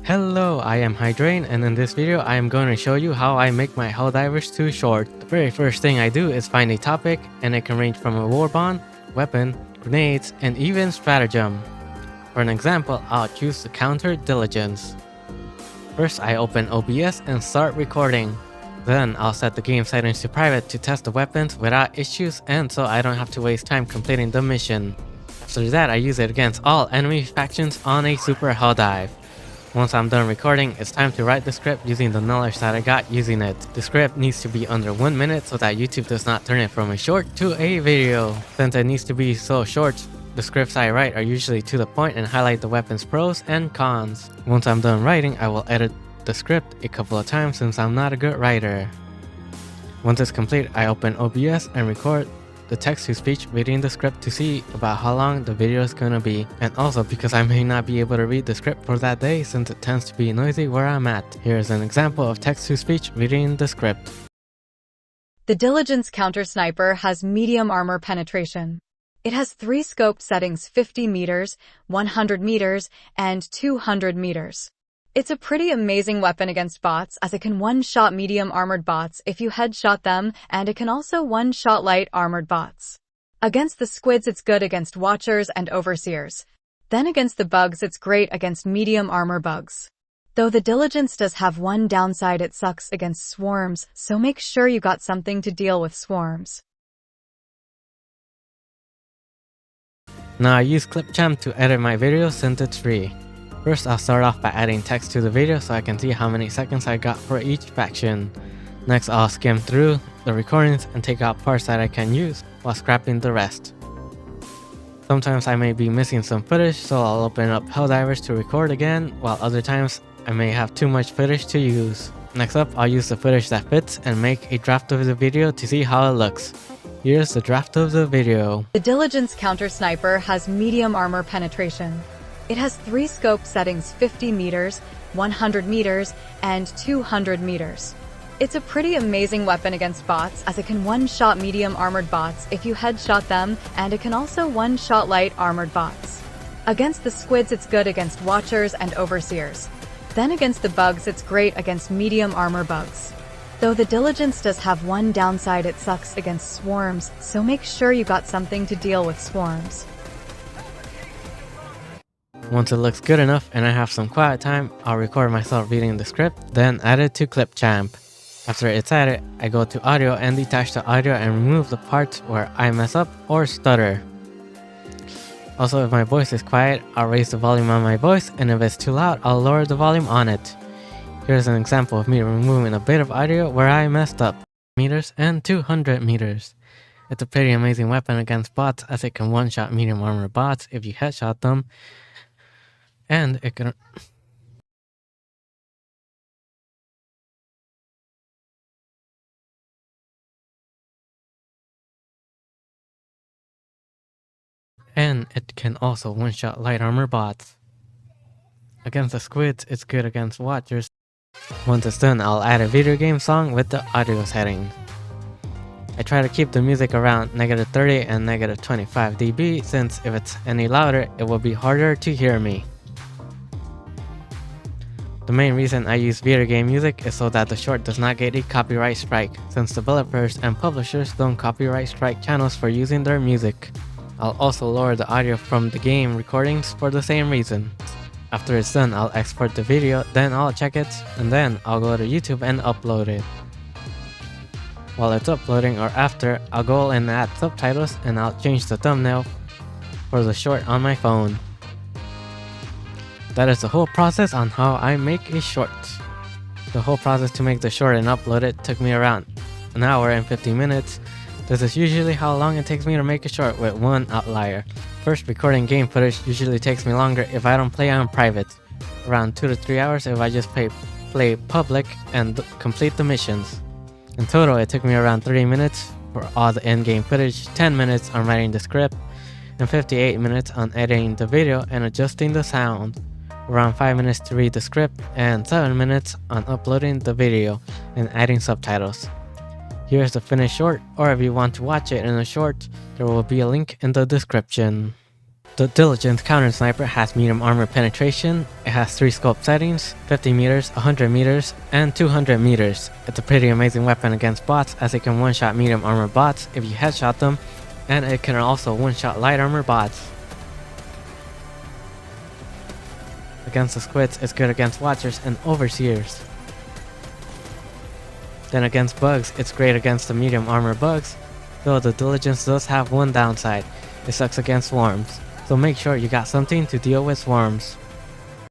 Hello, I am Hydrain, and in this video I am going to show you how I make my Helldivers 2 short. The very first thing I do is find a topic, and it can range from a warbond, weapon, grenades, and even stratagem. For an example, I'll choose the counter diligence. First I open OBS and start recording. Then I'll set the game settings to private to test the weapons without issues and so I don't have to waste time completing the mission. After that I use it against all enemy factions on a super Helldive. Once I'm done recording, it's time to write the script using the knowledge that I got using it. The script needs to be under 1 minute so that YouTube does not turn it from a short to a video. Since it needs to be so short, the scripts I write are usually to the point and highlight the weapon's pros and cons. Once I'm done writing, I will edit the script a couple of times since I'm not a good writer. Once it's complete, I open OBS and record the text-to-speech reading the script to see about how long the video is gonna be, and also because I may not be able to read the script for that day since it tends to be noisy where I'm at. Here's an example of text-to-speech reading the script. The Diligence Counter Sniper has medium armor penetration. It has 3 scope settings: 50 meters, 100 meters, and 200 meters. It's a pretty amazing weapon against bots, as it can one-shot medium armored bots if you headshot them, and it can also one-shot light armored bots. Against the squids it's good against watchers and overseers. Then against the bugs it's great against medium armor bugs. Though the Diligence does have one downside: it sucks against swarms, so make sure you got something to deal with swarms. Now I use Clipchamp to edit my video since it's free. First, I'll start off by adding text to the video so I can see how many seconds I got for each faction. Next, I'll skim through the recordings and take out parts that I can use while scrapping the rest. Sometimes I may be missing some footage, so I'll open up Helldivers to record again, while other times I may have too much footage to use. Next up, I'll use the footage that fits and make a draft of the video to see how it looks. Here's the draft of the video. The Diligence Counter Sniper has medium armor penetration. It has 3 scope settings: 50 meters, 100 meters, and 200 meters. It's a pretty amazing weapon against bots, as it can one-shot medium armored bots if you headshot them, and it can also one-shot light armored bots. Against the squids it's good against watchers and overseers. Then against the bugs it's great against medium armor bugs. Though the Diligence does have one downside: it sucks against swarms, so make sure you got something to deal with swarms. Once it looks good enough and I have some quiet time, I'll record myself reading the script, then add it to Clipchamp. After it's added, I go to audio and detach the audio and remove the parts where I mess up or stutter. Also, if my voice is quiet, I'll raise the volume on my voice, and if it's too loud, I'll lower the volume on it. Here's an example of me removing a bit of audio where I messed up. Meters and 200 meters. It's a pretty amazing weapon against bots, as it can one-shot medium armor bots if you headshot them. And it can also one-shot light armor bots. Against the squids, it's good against watchers. Once it's done, I'll add a video game song with the audio settings. I try to keep the music around -30 and -25 dB, since if it's any louder, it will be harder to hear me. The main reason I use video game music is so that the short does not get a copyright strike, since developers and publishers don't copyright strike channels for using their music. I'll also lower the audio from the game recordings for the same reason. After it's done, I'll export the video, then I'll check it, and then I'll go to YouTube and upload it. While it's uploading or after, I'll go and add subtitles, and I'll change the thumbnail for the short on my phone. That is the whole process on how I make a short. The whole process to make the short and upload it took me around an hour and 50 minutes. This is usually how long it takes me to make a short, with one outlier. First, recording game footage usually takes me longer if I don't play on private. Around 2 to 3 hours if I just play public and complete the missions. In total, it took me around 30 minutes for all the in-game footage, 10 minutes on writing the script, and 58 minutes on editing the video and adjusting the sound. Around 5 minutes to read the script, and 7 minutes on uploading the video and adding subtitles. Here's the finished short, or if you want to watch it in a short, there will be a link in the description. The Diligent Counter Sniper has medium armor penetration. It has 3 scope settings, 50 meters, 100 meters, and 200 meters. It's a pretty amazing weapon against bots, as it can one-shot medium armor bots if you headshot them, and it can also one-shot light armor bots. Against the squids, it's good against watchers and overseers. Then against bugs, it's great against the medium armor bugs, though the Diligence does have one downside: it sucks against swarms. So make sure you got something to deal with swarms.